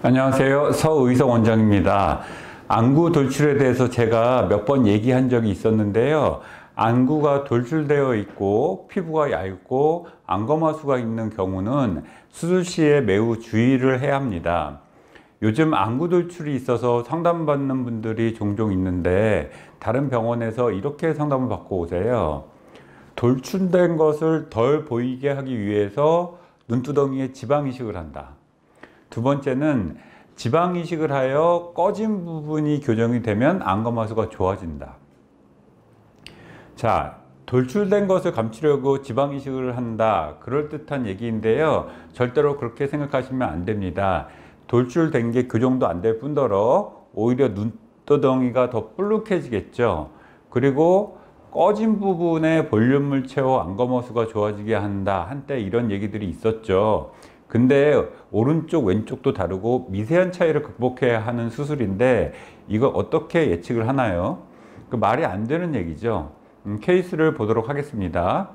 안녕하세요. 서의성 원장입니다. 안구 돌출에 대해서 제가 몇 번 얘기한 적이 있었는데요. 안구가 돌출되어 있고 피부가 얇고 안검하수가 있는 경우는 수술 시에 매우 주의를 해야 합니다. 요즘 안구 돌출이 있어서 상담받는 분들이 종종 있는데 다른 병원에서 이렇게 상담을 받고 오세요. 돌출된 것을 덜 보이게 하기 위해서 눈두덩이에 지방 이식을 한다. 두 번째는 지방 이식을 하여 꺼진 부분이 교정이 되면 안검하수가 좋아진다. 자, 돌출된 것을 감추려고 지방 이식을 한다. 그럴듯한 얘기인데요. 절대로 그렇게 생각하시면 안 됩니다. 돌출된 게 교정도 안 될 뿐더러 오히려 눈두덩이가 더 볼록해지겠죠. 그리고 꺼진 부분에 볼륨을 채워 안검하수가 좋아지게 한다. 한때 이런 얘기들이 있었죠. 근데 오른쪽 왼쪽도 다르고 미세한 차이를 극복해야 하는 수술인데 이걸 어떻게 예측을 하나요? 그 말이 안 되는 얘기죠. 케이스를 보도록 하겠습니다.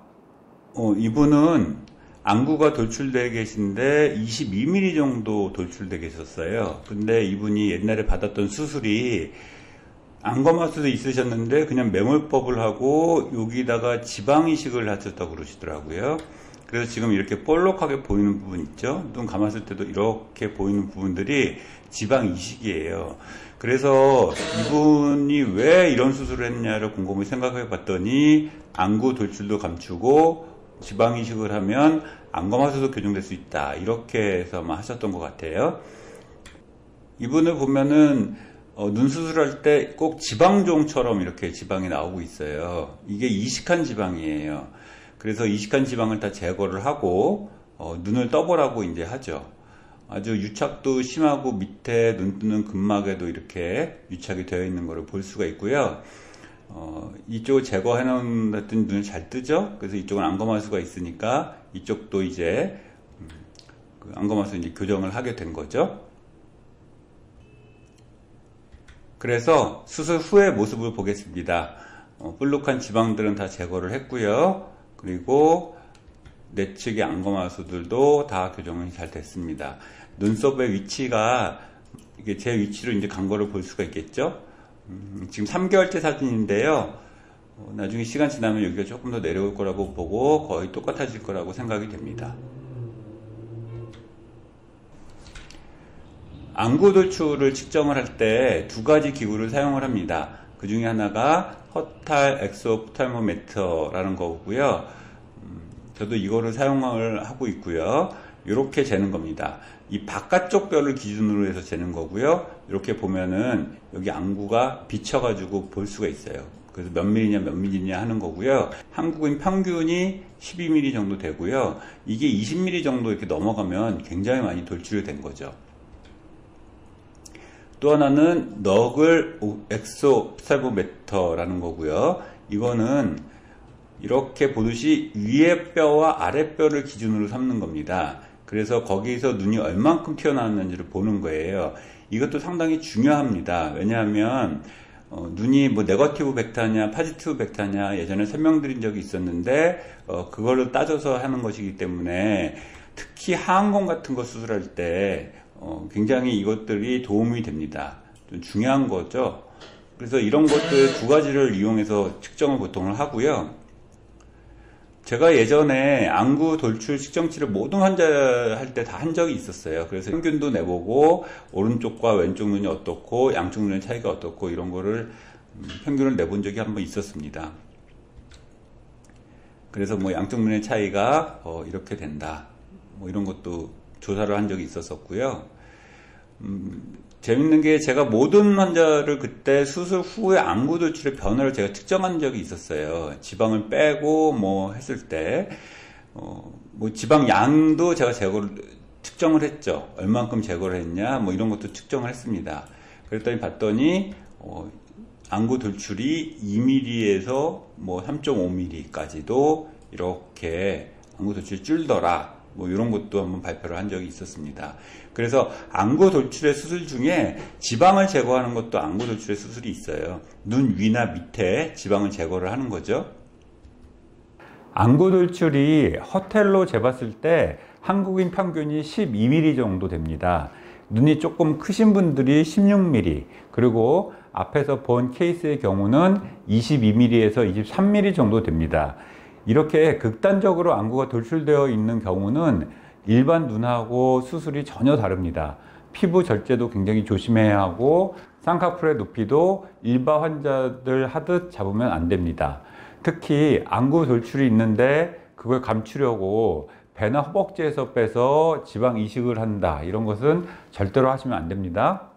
이분은 안구가 돌출되어 계신데 22mm 정도 돌출되어 계셨어요. 근데 이분이 옛날에 받았던 수술이 안검하수도 있으셨는데 그냥 매몰법을 하고 여기다가 지방 이식을 하셨다고 그러시더라고요. 그래서 지금 이렇게 볼록하게 보이는 부분 있죠? 눈 감았을 때도 이렇게 보이는 부분들이 지방 이식이에요. 그래서 이분이 왜 이런 수술을 했냐를 곰곰이 생각해 봤더니 안구 돌출도 감추고 지방 이식을 하면 안검하수도 교정될 수 있다. 이렇게 해서만 하셨던 것 같아요. 이분을 보면은 눈 수술할 때 꼭 지방종처럼 이렇게 지방이 나오고 있어요. 이게 이식한 지방이에요. 그래서 이식한 지방을 다 제거를 하고 눈을 떠보라고 이제 하죠. 아주 유착도 심하고 밑에 눈 뜨는 근막에도 이렇게 유착이 되어 있는 것을 볼 수가 있고요. 이쪽을 제거해 놓았더니 눈을 잘 뜨죠. 그래서 이쪽은 안검하수가 있으니까 이쪽도 이제 안검하수 이제 교정을 하게 된 거죠. 그래서 수술 후의 모습을 보겠습니다. 볼록한 지방들은 다 제거를 했고요. 그리고 내측의 안검하수들도 다 교정이 잘 됐습니다. 눈썹의 위치가 이게 제 위치로 이제 간 거를 볼 수가 있겠죠. 지금 3개월째 사진인데요. 나중에 시간 지나면 여기가 조금 더 내려올 거라고 보고 거의 똑같아질 거라고 생각이 됩니다. 안구 돌출을 측정을 할 때 두 가지 기구를 사용을 합니다. 그 중에 하나가 허탈 엑소프탈모메터라는 거고요. 저도 이거를 사용을 하고 있고요. 이렇게 재는 겁니다. 이 바깥쪽 뼈를 기준으로 해서 재는 거고요. 이렇게 보면은 여기 안구가 비쳐가지고 볼 수가 있어요. 그래서 몇 밀리냐 몇 밀리냐 하는 거고요. 한국인 평균이 12mm 정도 되고요. 이게 20mm 정도 이렇게 넘어가면 굉장히 많이 돌출이 된 거죠. 또 하나는 너글 엑소프탈모메터라는 거고요. 이거는 이렇게 보듯이 위에 뼈와 아래 뼈를 기준으로 삼는 겁니다. 그래서 거기서 눈이 얼만큼 튀어나왔는지를 보는 거예요. 이것도 상당히 중요합니다. 왜냐하면 눈이 뭐 네거티브 벡터냐 파지티브 벡터냐 예전에 설명드린 적이 있었는데 그거를 따져서 하는 것이기 때문에 특히 하안검 같은 거 수술할 때 굉장히 이것들이 도움이 됩니다. 좀 중요한 거죠. 그래서 이런 것들 두 가지를 이용해서 측정을 보통을 하고요. 제가 예전에 안구 돌출 측정치를 모든 환자 할 때 다 한 적이 있었어요. 그래서 평균도 내보고 오른쪽과 왼쪽 눈이 어떻고 양쪽 눈의 차이가 어떻고 이런 거를 평균을 내본 적이 한번 있었습니다. 그래서 뭐 양쪽 눈의 차이가 이렇게 된다. 뭐 이런 것도 조사를 한 적이 있었고요. 재밌는 게 제가 모든 환자를 그때 수술 후에 안구 돌출의 변화를 제가 측정한 적이 있었어요. 지방을 빼고 뭐 했을 때 뭐 지방 양도 제가 측정을 했죠. 얼만큼 제거를 했냐 뭐 이런 것도 측정을 했습니다. 그랬더니 봤더니 안구 돌출이 2mm에서 뭐 3.5mm까지도 이렇게 안구 돌출이 줄더라. 뭐 이런 것도 한번 발표를 한 적이 있었습니다. 그래서 안구 돌출의 수술 중에 지방을 제거하는 것도 안구 돌출의 수술이 있어요. 눈 위나 밑에 지방을 제거를 하는 거죠. 안구 돌출이 허텔로 재봤을 때 한국인 평균이 12mm 정도 됩니다. 눈이 조금 크신 분들이 16mm, 그리고 앞에서 본 케이스의 경우는 22mm에서 23mm 정도 됩니다. 이렇게 극단적으로 안구가 돌출되어 있는 경우는 일반 눈하고 수술이 전혀 다릅니다. 피부 절제도 굉장히 조심해야 하고 쌍꺼풀의 높이도 일반 환자들 하듯 잡으면 안 됩니다. 특히 안구 돌출이 있는데 그걸 감추려고 배나 허벅지에서 빼서 지방 이식을 한다, 이런 것은 절대로 하시면 안 됩니다.